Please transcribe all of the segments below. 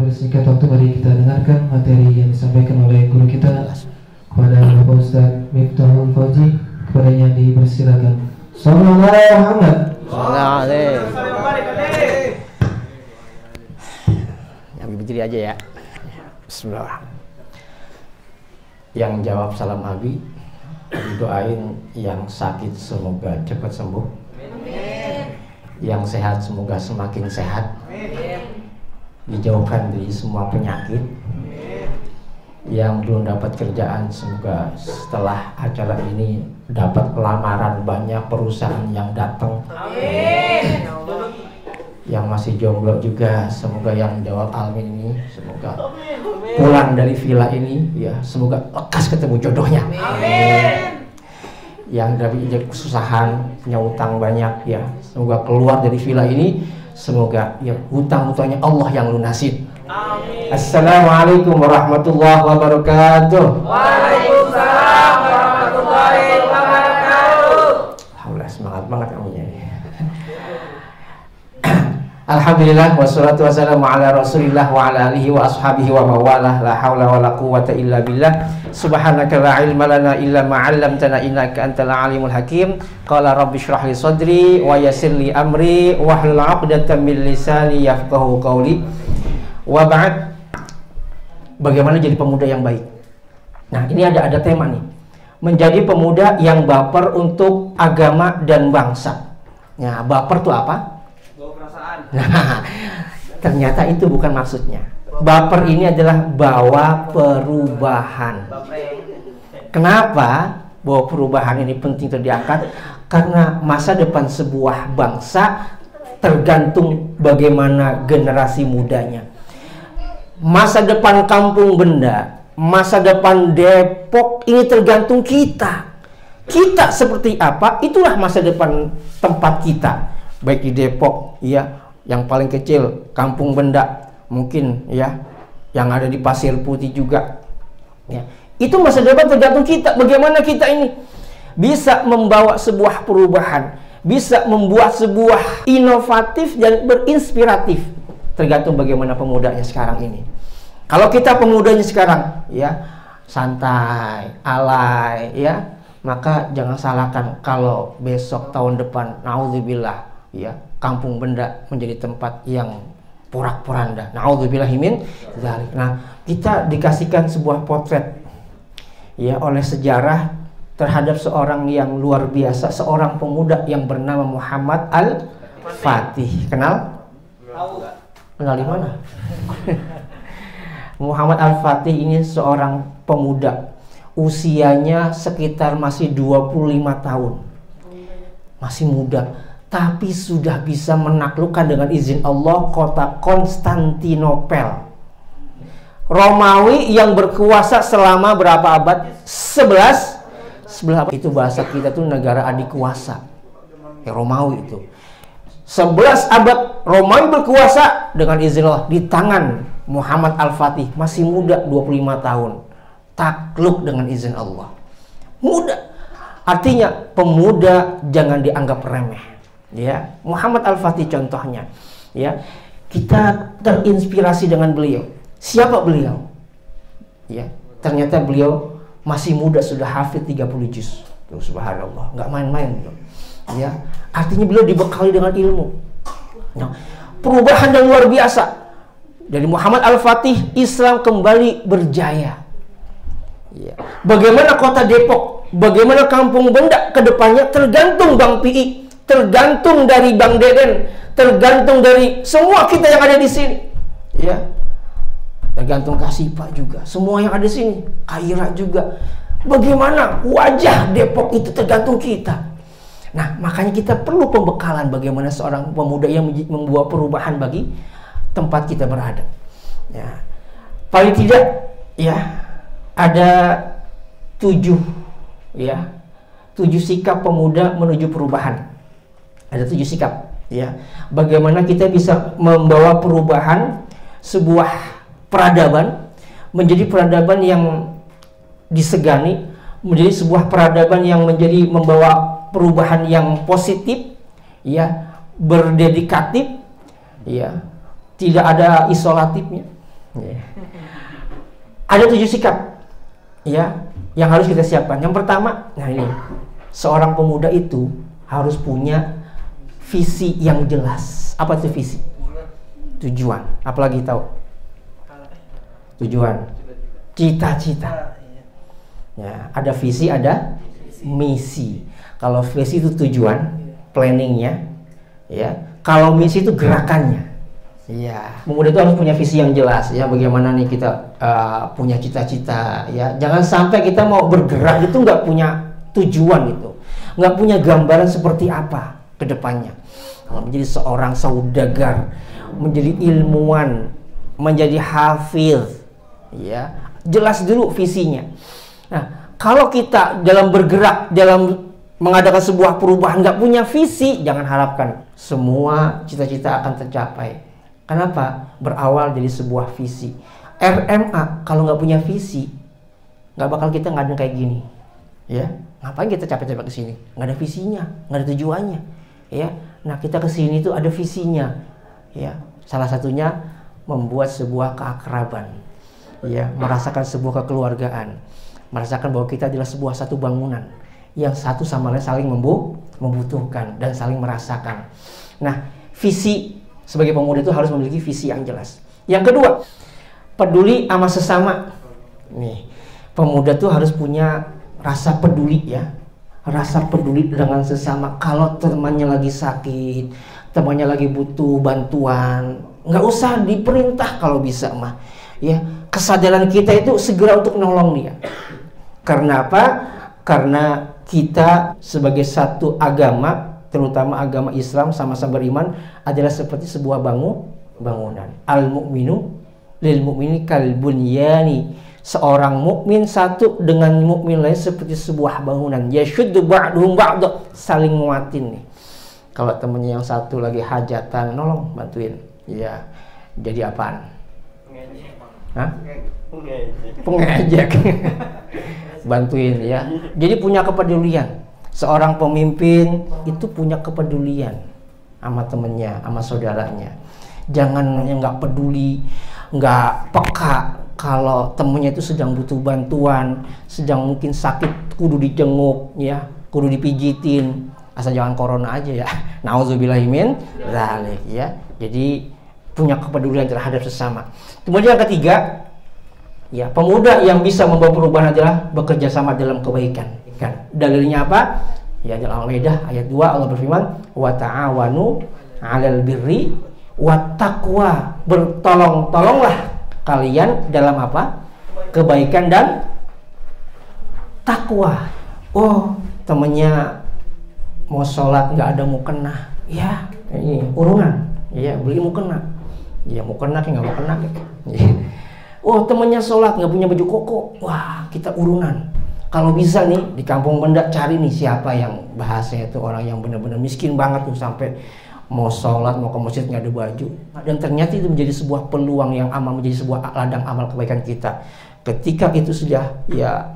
bersingkat waktu, mari kita dengarkan materi yang disampaikan oleh guru kita kepada Bapak Ustaz Miftahul Fauzi. Kepadanya dipersilakan. Sallallahu Muhammad. Yang berdiri aja ya. Bismillah. Yang jawab salam Abi, doain yang sakit semoga cepat sembuh. Yang sehat semoga semakin sehat. Dijauhkan dari semua penyakit. Yang belum dapat kerjaan semoga setelah acara ini dapat lamaran, banyak perusahaan yang datang. Yang masih jomblo juga semoga yang jawab amin ini semoga pulang dari villa ini ya semoga lekas ketemu jodohnya. Yang dari kesusahan, punya utang banyak ya semoga keluar dari villa ini, semoga ya hutang-hutangnya Allah yang lunasin. Amin. Assalamualaikum warahmatullahi wabarakatuh. Waalaikumsalam warahmatullahi wabarakatuh. Alhamdulillah, semangat banget kamu ya. Alhamdulillah wassalatu wassalamu ala Rasulillah wa ala alihi wa ashabihi wa mawalah, la haula wa la quwwata illa billah. Subhanaka la ilma lana illa ma 'allamtana innaka antal alimul hakim. Qala rabbi shrah li sadri wa yassir li amri wahlul 'uqdatam min lisani yafqahu qawli. Wa ba'd. Bagaimana jadi pemuda yang baik? Nah, ini ada tema nih. Menjadi pemuda yang baper untuk agama dan bangsa. Nah, baper tuh apa? Nah, ternyata itu bukan maksudnya. Baper ini adalah bawa perubahan. Kenapa bawa perubahan ini penting untuk diangkat? Karena masa depan sebuah bangsa tergantung bagaimana generasi mudanya. Masa depan Kampung Benda, masa depan Depok ini tergantung kita. Kita seperti apa, itulah masa depan tempat kita. Baik di Depok, ya, yang paling kecil Kampung Benda, mungkin ya, yang ada di Pasir Putih juga. Ya, itu masa depan tergantung kita. Bagaimana kita ini bisa membawa sebuah perubahan, bisa membuat sebuah inovatif dan berinspiratif. Tergantung bagaimana pemudanya sekarang ini. Kalau kita pemudanya sekarang, ya, santai, alay, ya, maka jangan salahkan kalau besok tahun depan, naudzubillah, ya, Kampung Benda menjadi tempat yang porak-poranda. Naudzubillahi min dzalik. Nah, kita dikasihkan sebuah potret ya oleh sejarah terhadap seorang yang luar biasa, seorang pemuda yang bernama Muhammad Al-Fatih. Kenal? Kenal di mana? Muhammad Al-Fatih ini seorang pemuda. Usianya sekitar masih 25 tahun. Masih muda. Tapi sudah bisa menaklukkan dengan izin Allah kota Konstantinopel. Romawi yang berkuasa selama berapa abad? 11 abad. Itu bahasa kita tuh negara adik kuasa. Ya, Romawi itu. 11 abad Romawi berkuasa dengan izin Allah di tangan Muhammad Al-Fatih. Masih muda, 25 tahun. Takluk dengan izin Allah. Muda. Artinya pemuda jangan dianggap remeh. Ya, Muhammad Al-Fatih contohnya. Ya, kita terinspirasi dengan beliau. Siapa beliau? Ya, ternyata beliau masih muda sudah hafid 30 juz. Tuh, subhanallah, nggak main-main. Ya, artinya beliau dibekali dengan ilmu. Nah, perubahan yang luar biasa. Dari Muhammad Al-Fatih, Islam kembali berjaya. Ya. Bagaimana kota Depok, bagaimana Kampung Benda ke depannya tergantung Bang Pi, tergantung dari Bang Deden, tergantung dari semua kita yang ada di sini. Ya. Tergantung Kasipa juga, semua yang ada di sini, Kaira juga. Bagaimana wajah Depok itu tergantung kita. Nah, makanya kita perlu pembekalan bagaimana seorang pemuda yang membuat perubahan bagi tempat kita berada. Ya. Paling tidak, ya, ada 7 sikap pemuda menuju perubahan. Ada 7 sikap, ya. Bagaimana kita bisa membawa perubahan sebuah peradaban menjadi peradaban yang disegani, menjadi sebuah peradaban yang membawa perubahan yang positif, ya, berdedikatif, ya, tidak ada isolatifnya, Ya. Ada 7 sikap ya yang harus kita siapkan. Yang pertama, nah ini, seorang pemuda itu harus punya visi yang jelas. Apa itu visi? Tujuan. Apalagi tahu? Tujuan. Cita-cita. Ya, ada visi, ada misi. Kalau visi itu tujuan, planningnya, ya. Kalau misi itu gerakannya. Ya, pemuda itu harus punya visi yang jelas ya, bagaimana nih kita punya cita-cita ya. Jangan sampai kita mau bergerak itu nggak punya tujuan gitu, nggak punya gambaran seperti apa ke depannya. Kalau menjadi seorang saudagar, menjadi ilmuwan, menjadi hafiz ya, jelas dulu visinya. Nah, kalau kita dalam bergerak, dalam mengadakan sebuah perubahan nggak punya visi, jangan harapkan semua cita-cita akan tercapai. Kenapa? Berawal dari sebuah visi. RMA kalau nggak punya visi, nggak bakal kita ngadain kayak gini. Ya, ngapain kita capek-capek kesini? Nggak ada visinya, nggak ada tujuannya. Ya, nah kita kesini tuh ada visinya. Ya, salah satunya membuat sebuah keakraban. Ya, merasakan sebuah kekeluargaan, merasakan bahwa kita adalah sebuah satu bangunan yang satu sama lain saling membutuhkan dan saling merasakan. Nah, visi sebagai pemuda itu harus memiliki visi yang jelas. Yang kedua, peduli sama sesama. Nih, pemuda tuh harus punya rasa peduli ya. Rasa peduli dengan sesama. Kalau temannya lagi sakit, temannya lagi butuh bantuan, nggak usah diperintah kalau bisa mah. Ya, kesadaran kita itu segera untuk nolong dia. Karena apa? Karena kita sebagai satu agama, terutama agama Islam, sama-sama beriman, adalah seperti sebuah bangunan. Al-mu'minu lil mu'mini kal bunyani. Seorang mukmin satu dengan mukmin lain seperti sebuah bangunan. Yashuddu ba'duhum ba'da, saling nguatin nih. Kalau temennya yang satu lagi hajatan, nolong bantuin. Ya, jadi apaan? Hah? Pengejek. Bantuin ya. Jadi punya kepedulian. Seorang pemimpin itu punya kepedulian sama temennya, sama saudaranya. Jangan yang nggak peduli, nggak peka kalau temennya itu sedang butuh bantuan, sedang mungkin sakit, kudu dijenguk ya, kudu dipijitin. Asal jangan corona aja ya. Nauzubillahimin dzalik ya. Jadi punya kepedulian terhadap sesama. Kemudian yang ketiga, ya, pemuda yang bisa membawa perubahan adalah bekerja sama dalam kebaikan. Kan? Dalilnya apa? Ya, dalam Al-Maidah ayat 2 Allah berfirman, "Wa ta'awanu 'alal birri wat taqwa." Bertolong-tolonglah kalian dalam apa? Kebaikan dan takwa. Oh, temennya mau sholat nggak ada mukena. Ya, ini urunan. Ya, beli mukena. Ya, mukena kayak nggak mau kena. Ya. Oh, temennya sholat nggak punya baju koko. Wah, kita urunan. Kalau bisa nih di kampung Benda cari nih siapa yang bahasanya itu orang yang benar-benar miskin banget tuh sampai mau sholat mau ke masjid nggak ada baju. Dan ternyata itu menjadi sebuah peluang yang amal, menjadi sebuah ladang amal kebaikan kita. Ketika itu sudah ya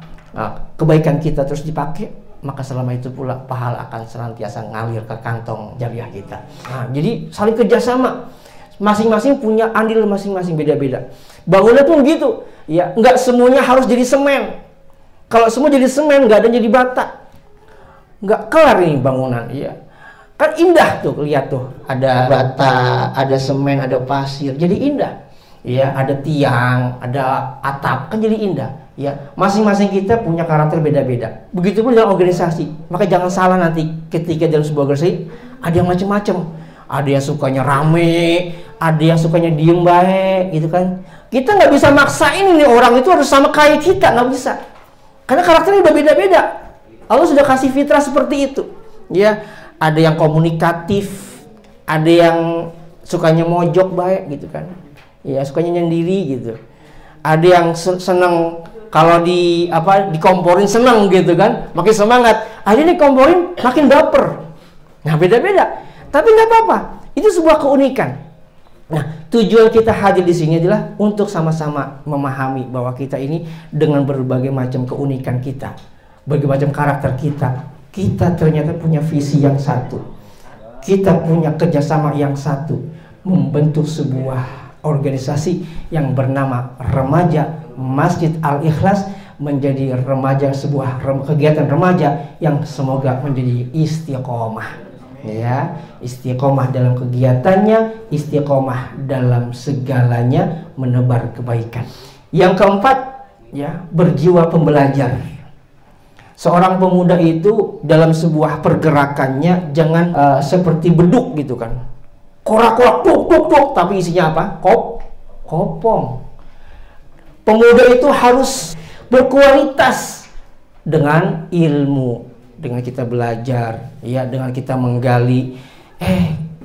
kebaikan kita terus dipakai, maka selama itu pula pahala akan senantiasa ngalir ke kantong jariah kita. Nah, jadi saling kerjasama. Masing-masing punya andil masing-masing beda-beda. Bangunan pun gitu. Ya, nggak semuanya harus jadi semen. Kalau semua jadi semen, nggak ada jadi bata. Nggak kelar ini bangunan. Ya. Kan indah tuh, lihat tuh. Ada bata, ada semen, ada pasir. Jadi indah. Ya, ada tiang, ada atap. Kan jadi indah. Ya, masing-masing kita punya karakter beda-beda. Begitupun dalam organisasi. Maka jangan salah nanti ketika dalam sebuah organisasi ada yang macam-macam. Ada yang sukanya rame, ada yang sukanya diem baik, gitu kan. Kita nggak bisa maksain nih orang itu harus sama kayak kita, nggak bisa. Karena karakternya udah beda-beda. Allah sudah kasih fitrah seperti itu. Ya, ada yang komunikatif, ada yang sukanya mojok baik, gitu kan. Ya, sukanya nyendiri gitu. Ada yang seneng kalau dikomporin seneng gitu kan, makin semangat. Ada yang dikomporin makin baper. Nah, beda-beda. Tapi nggak apa-apa, itu sebuah keunikan. Nah, tujuan kita hadir di sini adalah untuk sama-sama memahami bahwa kita ini dengan berbagai macam keunikan kita, berbagai macam karakter kita ternyata punya visi yang satu. Kita punya kerjasama yang satu, membentuk sebuah organisasi yang bernama Remaja Masjid Al-Ikhlas menjadi sebuah kegiatan remaja yang semoga menjadi istiqomah, ya, istiqomah dalam kegiatannya, istiqomah dalam segalanya, menebar kebaikan. Yang keempat, ya, berjiwa pembelajar. Seorang pemuda itu dalam sebuah pergerakannya jangan seperti beduk gitu kan, korak-korak tuk, tapi isinya apa? Kopong. Pemuda itu harus berkualitas dengan ilmu, dengan kita belajar, ya, dengan kita menggali.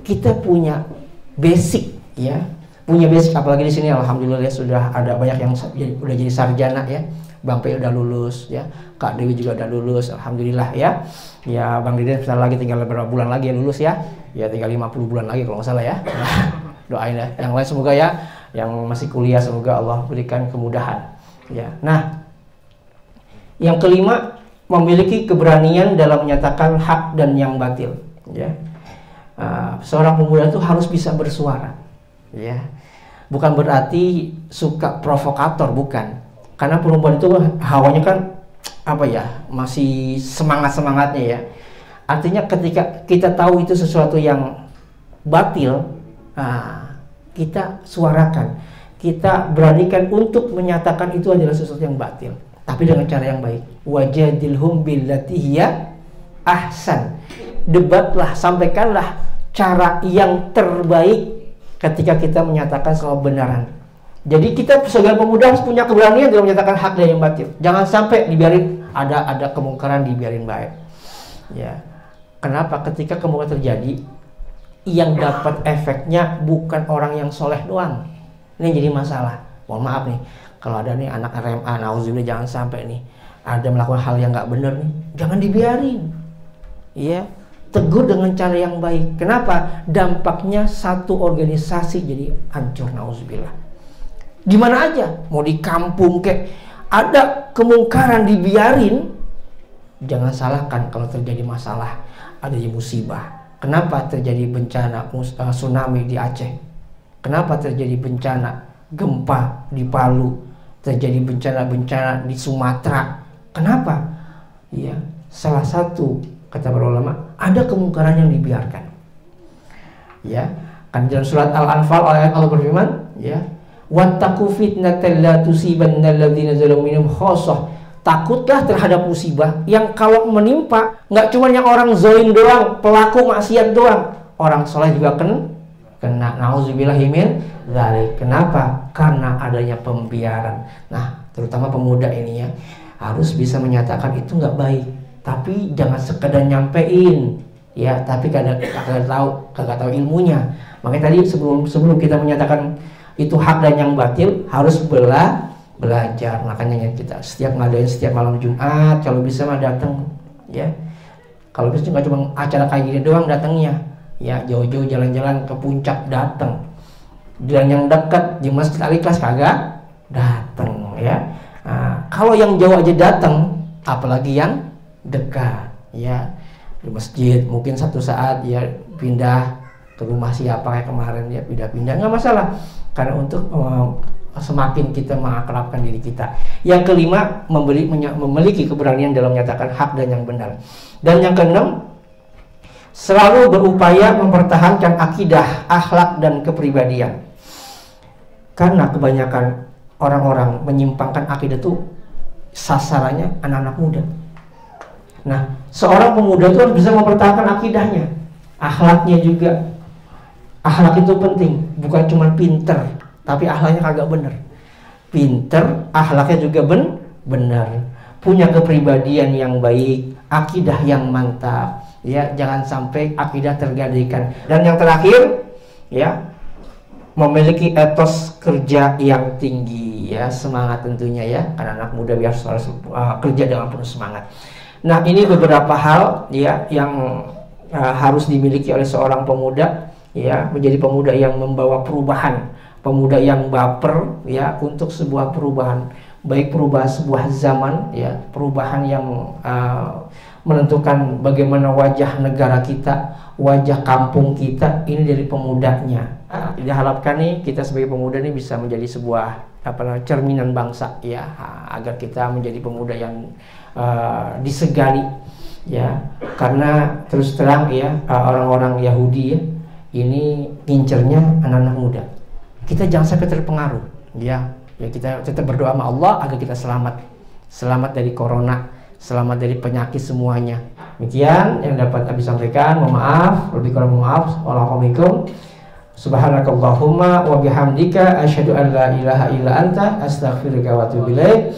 Kita punya basic, ya, punya basic. Apalagi di sini, alhamdulillah ya, sudah ada banyak yang udah jadi sarjana, ya. Bang P udah lulus, ya, Kak Dewi juga udah lulus, alhamdulillah, ya. Ya, Bang Diden sebentar lagi tinggal beberapa bulan lagi ya lulus, ya. Ya, tinggal 50 bulan lagi kalau nggak salah, ya. Doain ya. Yang lain semoga, ya, yang masih kuliah semoga Allah berikan kemudahan, ya. Nah, yang kelima, memiliki keberanian dalam menyatakan hak dan yang batil, ya. Seorang pemuda itu harus bisa bersuara, ya. Bukan berarti suka provokator, bukan. Karena perempuan itu hawanya kan apa ya, masih semangatnya, ya. Artinya ketika kita tahu itu sesuatu yang batil, kita suarakan, kita beranikan untuk menyatakan itu adalah sesuatu yang batil, tapi dengan cara yang baik. Wajadilhum billati hiya ahsan. Debatlah, sampaikanlah cara yang terbaik ketika kita menyatakan soal kebenaran. Jadi kita sebagai pemuda harus punya keberanian dalam menyatakan hak dan yang batil. Jangan sampai dibiarin ada kemungkaran, dibiarin baik, ya. Kenapa? Ketika kemungkaran terjadi, yang dapat efeknya bukan orang yang soleh doang. Ini jadi masalah. Mohon maaf nih, kalau ada nih anak RMA, nauzubillah, jangan sampai nih ada melakukan hal yang nggak benar nih, jangan dibiarin, ya. Tegur dengan cara yang baik. Kenapa? Dampaknya satu organisasi jadi hancur, nauzubillah. Di mana aja, mau di kampung kek, ada kemungkaran dibiarin, jangan salahkan kalau terjadi masalah, adanya musibah. Kenapa terjadi bencana tsunami di Aceh? Kenapa terjadi bencana gempa di Palu? Terjadi bencana-bencana di Sumatera. Kenapa? Ya, salah satu kata para ulama, ada kemungkaran yang dibiarkan. Ya, kan dalam surat Al-Anfal ayat Allah berfirman, ya, wattaqu fitnatan la tusibanna alladziina zalamu minhum khassah. Takutlah terhadap musibah yang kalau menimpa nggak cuma yang orang zalim doang, pelaku maksiat doang, orang soleh juga kena. Nauzubillahi min dzalik. Kenapa? Karena adanya pembiaran. Nah, terutama pemuda ini, ya, harus bisa menyatakan itu nggak baik, tapi jangan sekedar nyampein, ya, tapi kagak tahu ilmunya. Makanya tadi sebelum kita menyatakan itu hak dan yang batil, harus belajar. Makanya kita setiap malam Jumat kalau bisa mah datang, ya. Kalau bisa nggak cuma acara kayak gini doang datangnya, ya, jauh-jauh jalan-jalan ke puncak datang. Dan yang dekat di Masjid Al-Ikhlas kagak datang, ya. Nah, kalau yang jauh aja datang, apalagi yang dekat, ya. Di masjid mungkin satu saat ya pindah ke rumah siapa kayak kemarin, ya, pindah-pindah nggak masalah. Karena untuk semakin kita mengakrabkan diri kita. Yang kelima, memiliki keberanian dalam menyatakan hak dan yang benar. Dan yang keenam, selalu berupaya mempertahankan akidah, akhlak, dan kepribadian. Karena kebanyakan orang-orang menyimpangkan akidah itu sasarannya anak-anak muda. Nah, seorang pemuda itu harus bisa mempertahankan akidahnya, akhlaknya juga. Akhlak itu penting, bukan cuma pinter, tapi akhlaknya kagak bener. Pinter, akhlaknya juga benar. Punya kepribadian yang baik, akidah yang mantap, ya, jangan sampai akidah tergadaikan. Dan yang terakhir, ya, memiliki etos kerja yang tinggi, ya, semangat tentunya, ya, karena anak muda biar harus kerja dengan penuh semangat. Nah, ini beberapa hal, ya, yang harus dimiliki oleh seorang pemuda, ya, menjadi pemuda yang membawa perubahan, pemuda yang baper, ya, untuk sebuah perubahan. baik perubahan sebuah zaman, ya, perubahan yang menentukan bagaimana wajah negara kita, wajah kampung kita ini dari pemudanya. Diharapkan nih kita sebagai pemuda ini bisa menjadi sebuah cerminan bangsa, ya, agar kita menjadi pemuda yang disegani, ya, karena terus terang ya orang-orang Yahudi ya ini ngincernya anak-anak muda. Kita jangan sampai terpengaruh, ya kita tetap berdoa sama Allah agar kita selamat dari corona, selamat dari penyakit semuanya. Demikian yang dapat Abi sampaikan. Mohon maaf, lebih kurang maaf. Wassalamualaikum. Subhanakallahumma wa bihamdika asyhadu an la ilaha illa anta astaghfiruka wa atubu ilaik.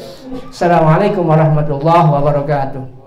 Assalamualaikum warahmatullahi wabarakatuh.